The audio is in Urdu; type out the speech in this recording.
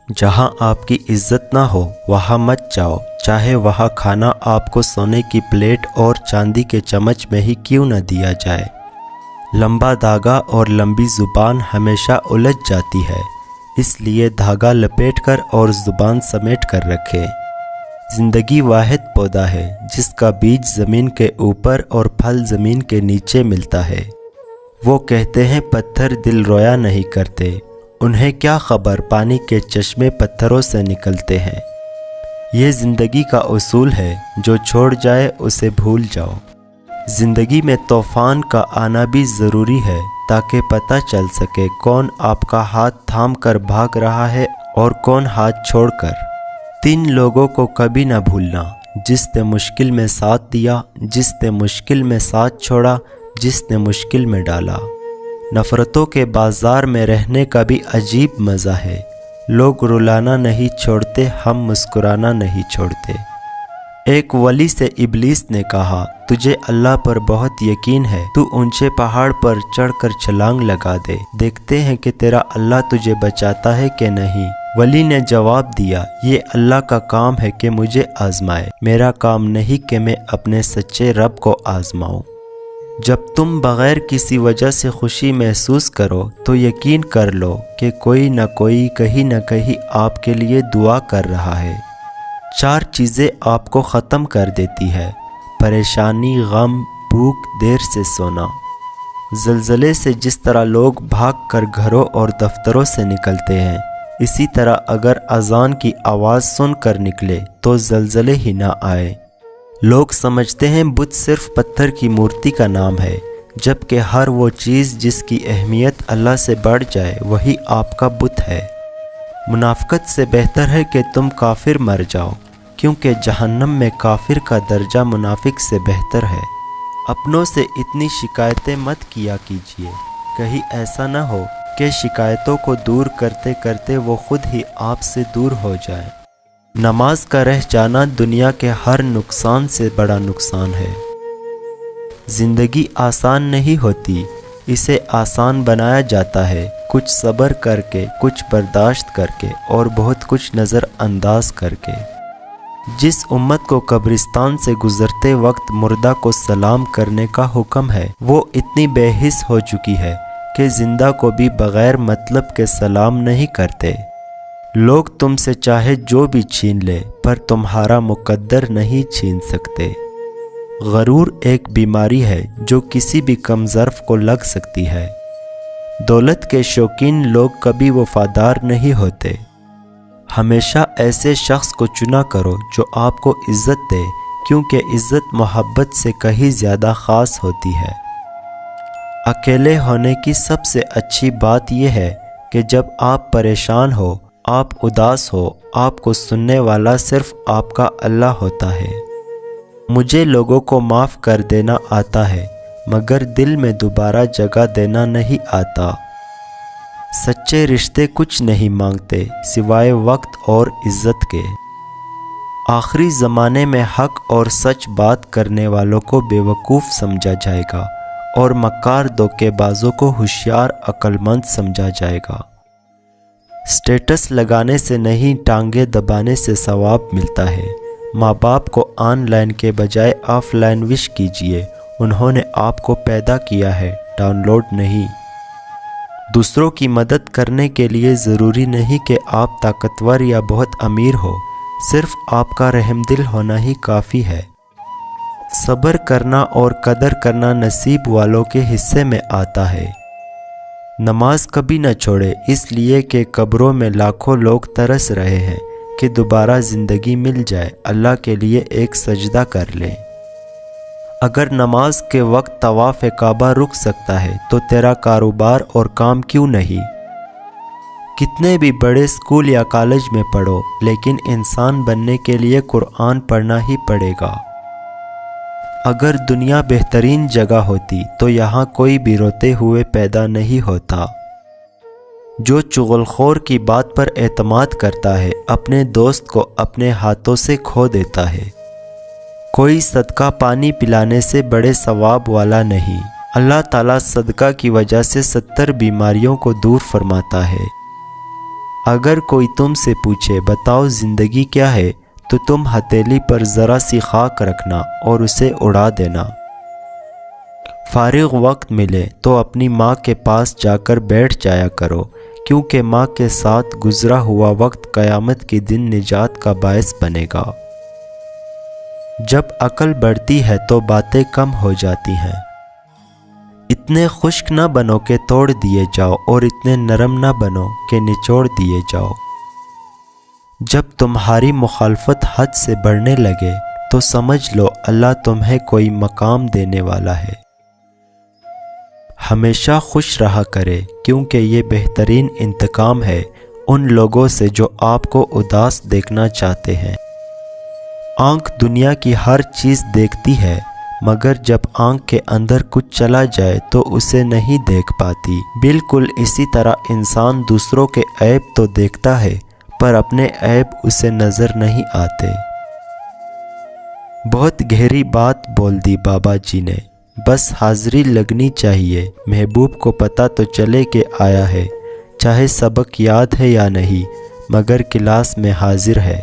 جہاں آپ کی عزت نہ ہو وہاں مت جاؤ، چاہے وہاں کھانا آپ کو سونے کی پلیٹ اور چاندی کے چمچ میں ہی کیوں نہ دیا جائے۔ لمبا دھاگا اور لمبی زبان ہمیشہ الجھ جاتی ہے، اس لیے دھاگا لپیٹ کر اور زبان سمیٹ کر رکھیں۔ زندگی واحد پودا ہے جس کا بیج زمین کے اوپر اور پھل زمین کے نیچے ملتا ہے۔ وہ کہتے ہیں پتھر دل رویا نہیں کرتے، انہیں کیا خبر پانی کے چشمے پتھروں سے نکلتے ہیں۔ یہ زندگی کا اصول ہے، جو چھوڑ جائے اسے بھول جاؤ۔ زندگی میں طوفان کا آنا بھی ضروری ہے تاکہ پتہ چل سکے کون آپ کا ہاتھ تھام کر بھاگ رہا ہے اور کون ہاتھ چھوڑ کر۔ 3 لوگوں کو کبھی نہ بھولنا، جس نے مشکل میں ساتھ دیا، جس نے مشکل میں ساتھ چھوڑا، جس نے مشکل میں ڈالا۔ نفرتوں کے بازار میں رہنے کا بھی عجیب مزہ ہے، لوگ رلانا نہیں چھوڑتے، ہم مسکرانا نہیں چھوڑتے۔ ایک ولی سے ابلیس نے کہا، تجھے اللہ پر بہت یقین ہے، تو اونچے پہاڑ پر چڑھ کر چھلانگ لگا دے، دیکھتے ہیں کہ تیرا اللہ تجھے بچاتا ہے کہ نہیں۔ ولی نے جواب دیا، یہ اللہ کا کام ہے کہ مجھے آزمائے، میرا کام نہیں کہ میں اپنے سچے رب کو آزماؤں۔ جب تم بغیر کسی وجہ سے خوشی محسوس کرو تو یقین کر لو کہ کوئی نہ کوئی کہیں نہ کہیں آپ کے لیے دعا کر رہا ہے۔ 4 چیزیں آپ کو ختم کر دیتی ہے: پریشانی، غم، بھوک، دیر سے سونا۔ زلزلے سے جس طرح لوگ بھاگ کر گھروں اور دفتروں سے نکلتے ہیں، اسی طرح اگر اذان کی آواز سن کر نکلے تو زلزلے ہی نہ آئے۔ لوگ سمجھتے ہیں بت صرف پتھر کی مورتی کا نام ہے، جبکہ ہر وہ چیز جس کی اہمیت اللہ سے بڑھ جائے وہی آپ کا بت ہے۔ منافقت سے بہتر ہے کہ تم کافر مر جاؤ، کیونکہ جہنم میں کافر کا درجہ منافق سے بہتر ہے۔ اپنوں سے اتنی شکایتیں مت کیا کیجیے، کہیں ایسا نہ ہو کہ شکایتوں کو دور کرتے کرتے وہ خود ہی آپ سے دور ہو جائے۔ نماز کا رہ جانا دنیا کے ہر نقصان سے بڑا نقصان ہے۔ زندگی آسان نہیں ہوتی، اسے آسان بنایا جاتا ہے، کچھ صبر کر کے، کچھ برداشت کر کے اور بہت کچھ نظر انداز کر کے۔ جس امت کو قبرستان سے گزرتے وقت مردہ کو سلام کرنے کا حکم ہے، وہ اتنی بے حس ہو چکی ہے کہ زندہ کو بھی بغیر مطلب کے سلام نہیں کرتے۔ لوگ تم سے چاہے جو بھی چھین لے، پر تمہارا مقدر نہیں چھین سکتے۔ غرور ایک بیماری ہے جو کسی بھی کم ظرف کو لگ سکتی ہے۔ دولت کے شوقین لوگ کبھی وفادار نہیں ہوتے۔ ہمیشہ ایسے شخص کو چنا کرو جو آپ کو عزت دے، کیونکہ عزت محبت سے کہیں زیادہ خاص ہوتی ہے۔ اکیلے ہونے کی سب سے اچھی بات یہ ہے کہ جب آپ پریشان ہو، آپ اداس ہو، آپ کو سننے والا صرف آپ کا اللہ ہوتا ہے۔ مجھے لوگوں کو معاف کر دینا آتا ہے، مگر دل میں دوبارہ جگہ دینا نہیں آتا۔ سچے رشتے کچھ نہیں مانگتے سوائے وقت اور عزت کے۔ آخری زمانے میں حق اور سچ بات کرنے والوں کو بیوقوف سمجھا جائے گا اور مکار دھوکے بازوں کو ہوشیار عقل مند سمجھا جائے گا۔ سٹیٹس لگانے سے نہیں، ٹانگیں دبانے سے ثواب ملتا ہے۔ ماں باپ کو آن لائن کے بجائے آف لائن وش کیجیے، انہوں نے آپ کو پیدا کیا ہے، ڈاؤن لوڈ نہیں۔ دوسروں کی مدد کرنے کے لیے ضروری نہیں کہ آپ طاقتور یا بہت امیر ہو، صرف آپ کا رحم دل ہونا ہی کافی ہے۔ صبر کرنا اور قدر کرنا نصیب والوں کے حصے میں آتا ہے۔ نماز کبھی نہ چھوڑے، اس لیے کہ قبروں میں لاکھوں لوگ ترس رہے ہیں کہ دوبارہ زندگی مل جائے، اللہ کے لیے ایک سجدہ کر لیں۔ اگر نماز کے وقت طواف کعبہ رک سکتا ہے تو تیرا کاروبار اور کام کیوں نہیں؟ کتنے بھی بڑے اسکول یا کالج میں پڑھو، لیکن انسان بننے کے لیے قرآن پڑھنا ہی پڑے گا۔ اگر دنیا بہترین جگہ ہوتی تو یہاں کوئی بھی روتے ہوئے پیدا نہیں ہوتا۔ جو چغل خور کی بات پر اعتماد کرتا ہے، اپنے دوست کو اپنے ہاتھوں سے کھو دیتا ہے۔ کوئی صدقہ پانی پلانے سے بڑے ثواب والا نہیں۔ اللہ تعالیٰ صدقہ کی وجہ سے 70 بیماریوں کو دور فرماتا ہے۔ اگر کوئی تم سے پوچھے بتاؤ زندگی کیا ہے، تو تم ہتھیلی پر ذرا سی خاک رکھنا اور اسے اڑا دینا۔ فارغ وقت ملے تو اپنی ماں کے پاس جا کر بیٹھ جایا کرو، کیونکہ ماں کے ساتھ گزرا ہوا وقت قیامت کے دن نجات کا باعث بنے گا۔ جب عقل بڑھتی ہے تو باتیں کم ہو جاتی ہیں۔ اتنے خشک نہ بنو کہ توڑ دیے جاؤ اور اتنے نرم نہ بنو کہ نچوڑ دیے جاؤ۔ جب تمہاری مخالفت حد سے بڑھنے لگے تو سمجھ لو اللہ تمہیں کوئی مقام دینے والا ہے۔ ہمیشہ خوش رہا کرے، کیونکہ یہ بہترین انتقام ہے ان لوگوں سے جو آپ کو اداس دیکھنا چاہتے ہیں۔ آنکھ دنیا کی ہر چیز دیکھتی ہے، مگر جب آنکھ کے اندر کچھ چلا جائے تو اسے نہیں دیکھ پاتی۔ بالکل اسی طرح انسان دوسروں کے عیب تو دیکھتا ہے، پر اپنے عیب اسے نظر نہیں آتے۔ بہت گہری بات بول دی بابا جی نے، بس حاضری لگنی چاہیے۔ محبوب کو پتہ تو چلے کہ آیا ہے، چاہے سبق یاد ہے یا نہیں، مگر کلاس میں حاضر ہے۔